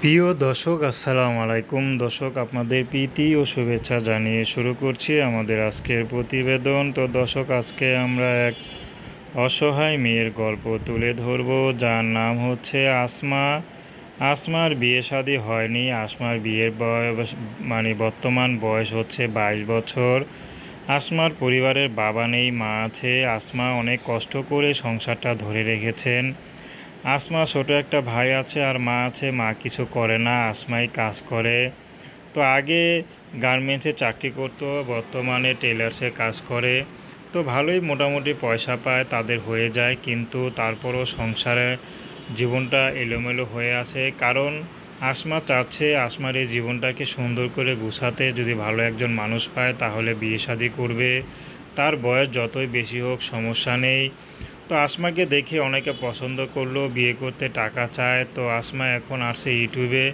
প্রিয় দর্শক আসসালামু আলাইকুম। দর্শক আপনাদের প্রীতি ও শুভেচ্ছা জানিয়ে শুরু করছি আমাদের আজকের প্রতিবেদন। তো দর্শক আজকে আমরা এক অসহায় মেয়ের গল্প তুলে ধরব, যার নাম হচ্ছে আসমা। আসমার বিয়ে শাদী হয়নি। আসমার বিয়ের বয়স বর্তমান বয়স হচ্ছে 22 বছর। আসমার পরিবারের বাবা নেই, মা আছে। আসমা অনেক কষ্ট করে সংসারটা ধরে রেখেছেন। আসমা ছোট একটা ভাই আছে আর মা আছে। মা কিছু করে না, আসমাই কাজ করে। তো আগে গার্মেন্টসে চাকরি করতো, বর্তমানে টেলার্সে কাজ করে। তো ভালোই মোটামুটি পয়সা পায়, তাদের হয়ে যায়, কিন্তু তারপরও সংসারে জীবনটা এলোমেলো হয়ে আছে। কারণ আসমা চাচ্ছে আসমার এই জীবনটাকে সুন্দর করে গুছাতে। যদি ভালো একজন মানুষ পায় তাহলে বিয়ে শাদী করবে। তার বয়স যতই বেশি হোক সমস্যা নেই। তো আসমাকে দেখে অনেকে পছন্দ করলো, বিয়ে করতে টাকা চায়। তো আসমা এখন আসছে ইউটিউবে,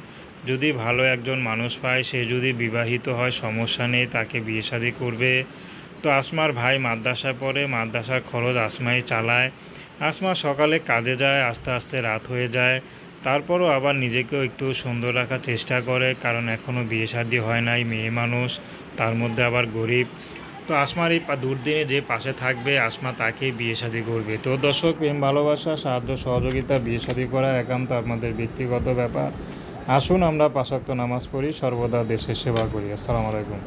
যদি ভালো একজন মানুষ পায়, সে যদি বিবাহিত হয় সমস্যা নেই, তাকে বিয়ে শাদী করবে। তো আসমার ভাই মাদ্রাসায় পড়ে, মাদ্রাসার খরচ আসমাই চালায়। আসমা সকালে কাজে যায়, আস্তে আস্তে রাত হয়ে যায়। তারপরও আবার নিজেকেও একটু সুন্দর রাখার চেষ্টা করে, কারণ এখনও বিয়ে শাদী হয় নাই, মেয়ে মানুষ, তার মধ্যে আবার গরিব। তো আসমার এই দুর্দিনে যে পাশে থাকবে, আসমা তাকেই বিয়ে শাদী করবে। তো দর্শক, প্রেম ভালোবাসা সাহায্য সহযোগিতা বিয়ে শাদী করা একান্ত আপনাদের ব্যক্তিগত ব্যাপার। আসুন আমরা 5 ওয়াক্ত নামাজ পড়ি, সর্বদা দেশের সেবা করি। আসসালামু আলাইকুম।